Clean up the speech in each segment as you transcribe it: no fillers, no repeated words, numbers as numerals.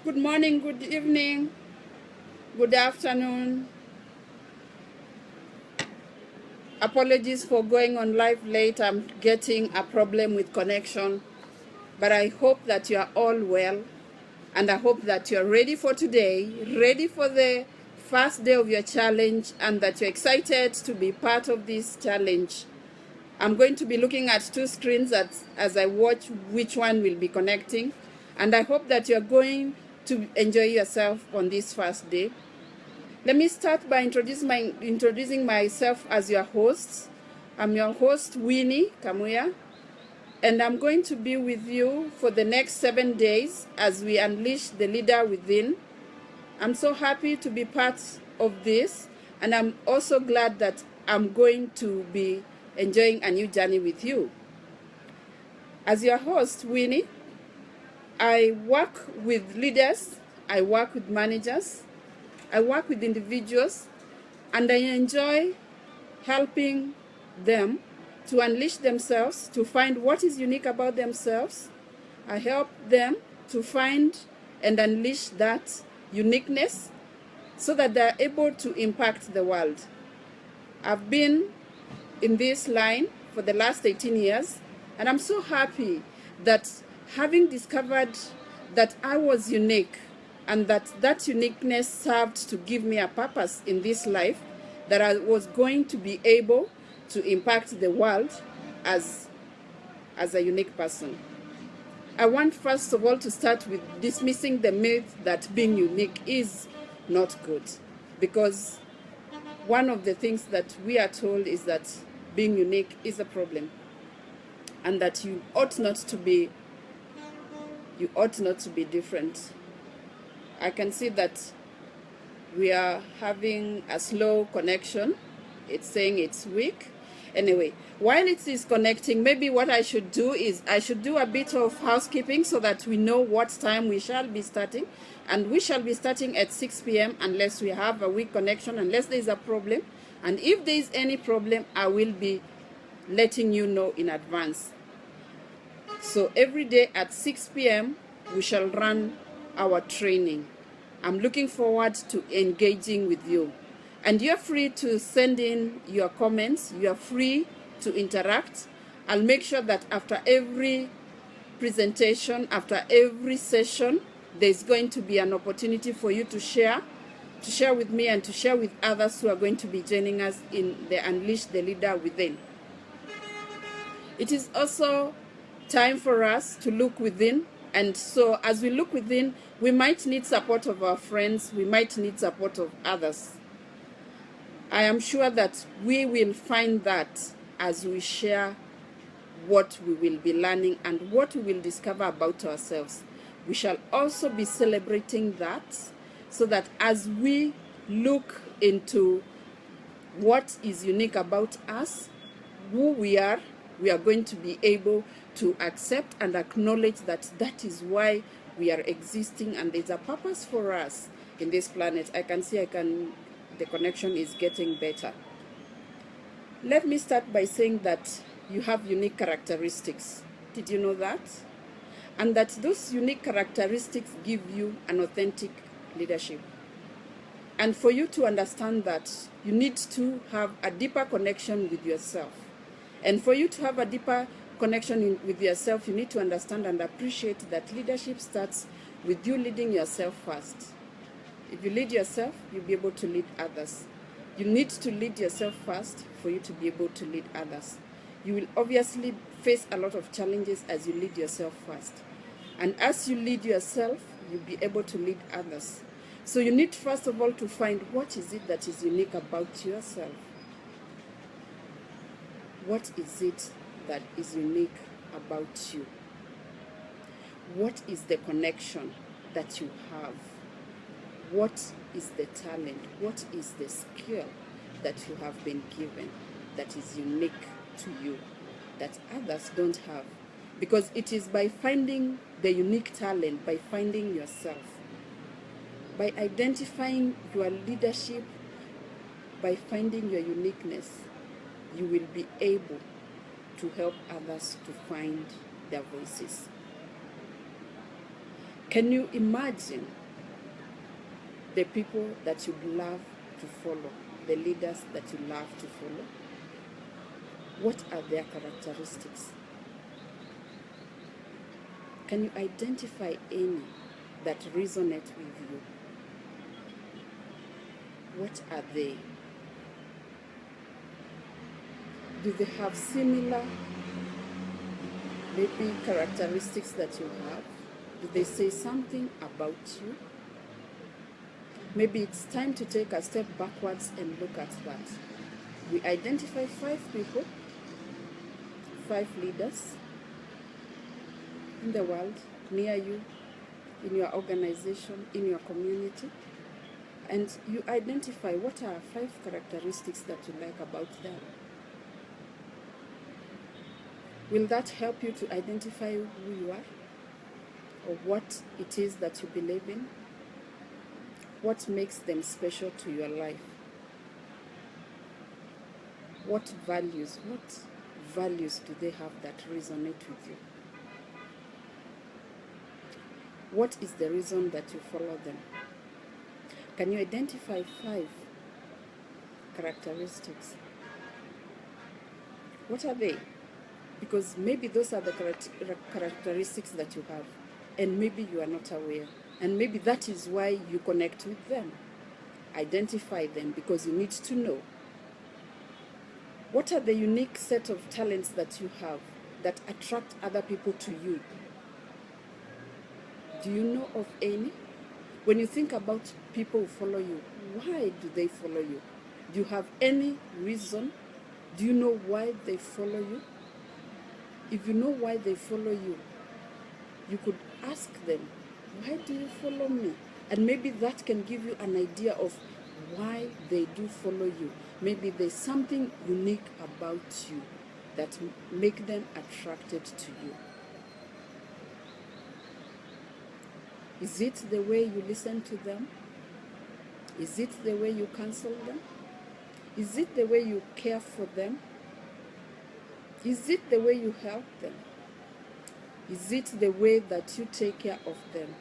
Good morning, good evening, good afternoon. Apologies for going on live late. I'm getting a problem with connection. But I hope that you are all well. And I hope that you're ready for today, ready for the first day of your challenge, and that you're excited to be part of this challenge. I'm going to be looking at two screens as I watch which one will be connecting. And I hope that you're going to enjoy yourself on this first day. Let me start by introducing myself as your host. I'm your host, Winnie Kamuya, and I'm going to be with you for the next 7 days as we unleash the leader within. I'm so happy to be part of this, and I'm also glad that I'm going to be enjoying a new journey with you. As your host, Winnie, I work with leaders, I work with managers, I work with individuals, and I enjoy helping them to unleash themselves, to find what is unique about themselves. I help them to find and unleash that uniqueness so that they're able to impact the world. I've been in this line for the last 18 years, and I'm so happy that having discovered that I was unique and that uniqueness served to give me a purpose in this life, that I was going to be able to impact the world as a unique person. I want first of all to start with dismissing the myth that being unique is not good, because one of the things that we are told is that being unique is a problem, and that you ought not to be different. I can see that we are having a slow connection. It's saying it's weak. Anyway, while it is connecting, maybe what I should do is I should do a bit of housekeeping so that we know what time we shall be starting. And we shall be starting at 6 p.m. unless we have a weak connection, unless there is a problem. And if there is any problem, I will be letting you know in advance. So every day at 6 p.m., we shall run our training. I'm looking forward to engaging with you. And you're free to send in your comments. You're free to interact. I'll make sure that after every presentation, after every session, there's going to be an opportunity for you to share with me and to share with others who are going to be joining us in the Unleash the Leader Within. It is also time for us to look within. And so as we look within, we might need support of our friends. We might need support of others. I am sure that we will find that as we share what we will be learning and what we will discover about ourselves. We shall also be celebrating that, so that as we look into what is unique about us, who we are going to be able to accept and acknowledge that that is why we are existing, and there's a purpose for us in this planet. I can see the connection is getting better. Let me start by saying that you have unique characteristics. Did you know that? And that those unique characteristics give you an authentic leadership. And for you to understand that, you need to have a deeper connection with yourself. And for you to have a deeper connection with yourself, you need to understand and appreciate that leadership starts with you leading yourself first. If you lead yourself, you'll be able to lead others. You need to lead yourself first for you to be able to lead others. You will obviously face a lot of challenges as you lead yourself first. And as you lead yourself, you'll be able to lead others. So you need first of all to find what is it that is unique about yourself. What is it that is unique about you? What is the connection that you have? What is the talent? What is the skill that you have been given that is unique to you, that others don't have? Because it is by finding the unique talent, by finding yourself, by identifying your leadership, by finding your uniqueness, you will be able to help others to find their voices. Can you imagine the people that you'd love to follow, the leaders that you love to follow? What are their characteristics? Can you identify any that resonate with you? What are they? Do they have similar, maybe, characteristics that you have? Do they say something about you? Maybe it's time to take a step backwards and look at that. We identify 5 people, 5 leaders in the world, near you, in your organization, in your community, and you identify what are 5 characteristics that you like about them. Will that help you to identify who you are, or what it is that you believe in? What makes them special to your life? What values do they have that resonate with you? What is the reason that you follow them? Can you identify 5 characteristics? What are they? Because maybe those are the characteristics that you have, and maybe you are not aware, and maybe that is why you connect with them. Identify them, because you need to know. What are the unique set of talents that you have that attract other people to you? Do you know of any? When you think about people who follow you, why do they follow you? Do you have any reason? Do you know why they follow you? If you know why they follow you, you could ask them, why do you follow me? And maybe that can give you an idea of why they do follow you. Maybe there's something unique about you that make them attracted to you. Is it the way you listen to them? Is it the way you counsel them? Is it the way you care for them? Is it the way you help them? Is it the way that you take care of them?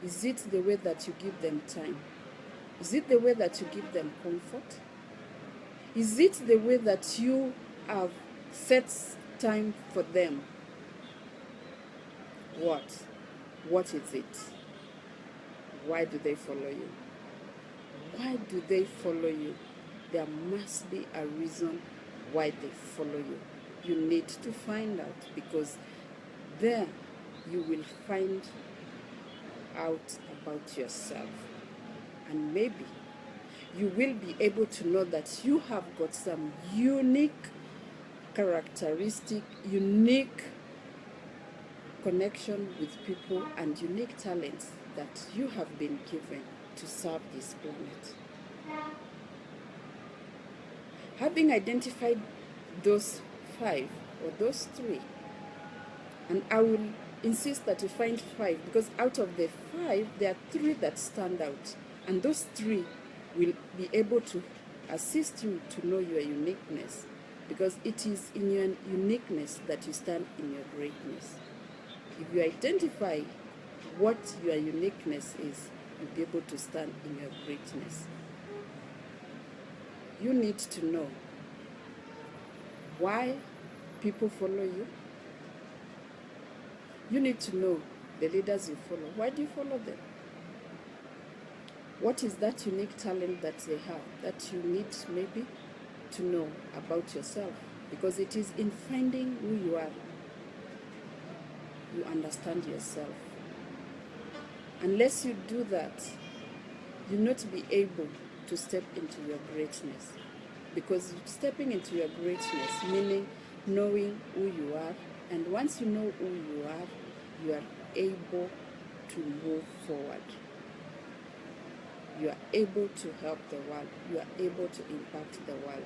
Is it the way that you give them time? Is it the way that you give them comfort? Is it the way that you have set time for them? What? What is it? Why do they follow you? Why do they follow you? There must be a reason why they follow you. You need to find out, because there you will find out about yourself. And maybe you will be able to know that you have got some unique characteristic, unique connection with people, and unique talents that you have been given to serve this planet. Having identified those 5 or those 3, and I will insist that you find 5, because out of the 5, there are 3 that stand out, and those 3 will be able to assist you to know your uniqueness, because it is in your uniqueness that you stand in your greatness. If you identify what your uniqueness is, you'll be able to stand in your greatness. You need to know why people follow you. You need to know the leaders you follow. Why do you follow them? What is that unique talent that they have that you need maybe to know about yourself? Because it is in finding who you are you understand yourself. Unless you do that, you'll not be able to step into your greatness. Because stepping into your greatness, meaning knowing who you are, and once you know who you are able to move forward. You are able to help the world. You are able to impact the world.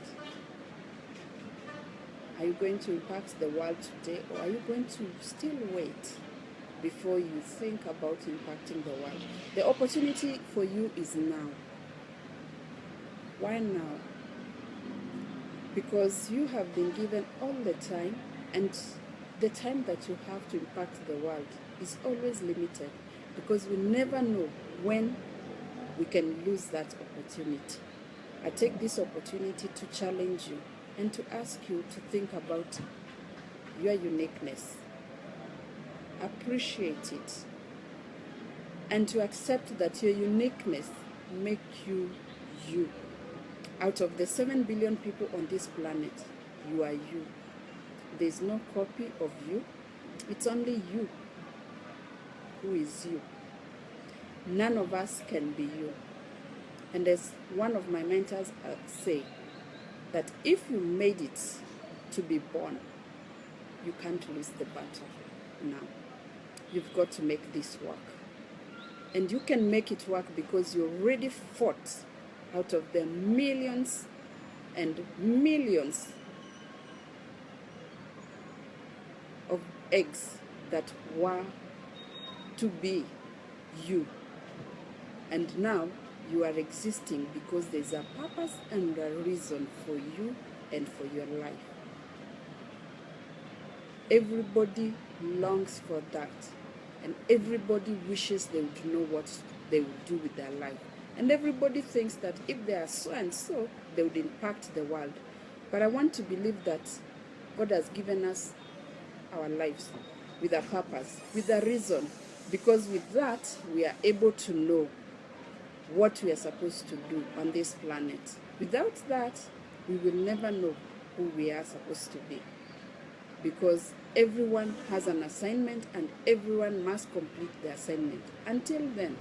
Are you going to impact the world today, or are you going to still wait before you think about impacting the world? The opportunity for you is now. Why now? Because you have been given all the time, and the time that you have to impact the world is always limited. because we never know when we can lose that opportunity. I take this opportunity to challenge you and to ask you to think about your uniqueness, appreciate it, and to accept that your uniqueness makes you you. Out of the 7 billion people on this planet, you are you. There's no copy of you. It's only you who is you. None of us can be you. And as one of my mentors say, that if you made it to be born, you can't lose the battle now. You've got to make this work. And you can make it work because you already fought out of the millions and millions of eggs that were to be you. And now you are existing because there's a purpose and a reason for you and for your life. Everybody longs for that. And everybody wishes they would know what they would do with their life. And everybody thinks that if they are so and so, they would impact the world. But I want to believe that God has given us our lives with a purpose, with a reason. Because with that, we are able to know what we are supposed to do on this planet. Without that, we will never know who we are supposed to be. Because everyone has an assignment and everyone must complete the assignment. Until then,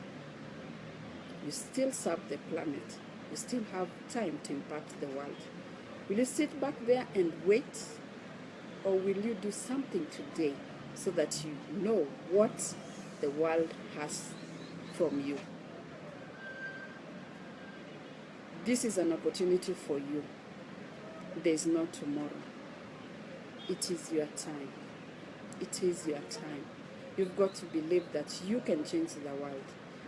you still serve the planet. You still have time to impact the world. Will you sit back there and wait? Or will you do something today so that you know what the world has from you? This is an opportunity for you. There's no tomorrow. It is your time. It is your time. You've got to believe that you can change the world.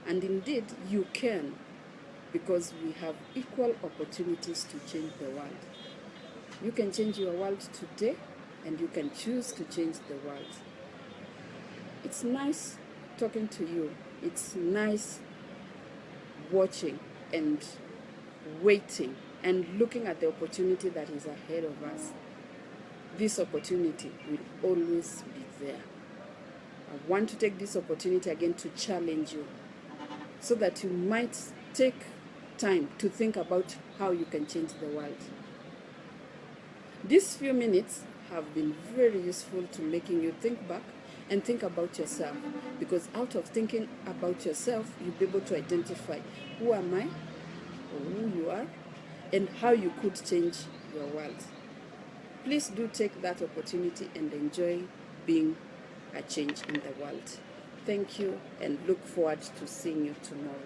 And indeed, you can, because we have equal opportunities to change the world. You can change your world today, and you can choose to change the world. It's nice talking to you. It's nice watching and waiting and looking at the opportunity that is ahead of us. This opportunity will always be there. I want to take this opportunity again to challenge you so that you might take time to think about how you can change the world. These few minutes have been very useful to making you think back and think about yourself, because out of thinking about yourself, you'll be able to identify who am I, or who you are, and how you could change your world. Please do take that opportunity and enjoy being a change in the world. Thank you, and look forward to seeing you tomorrow.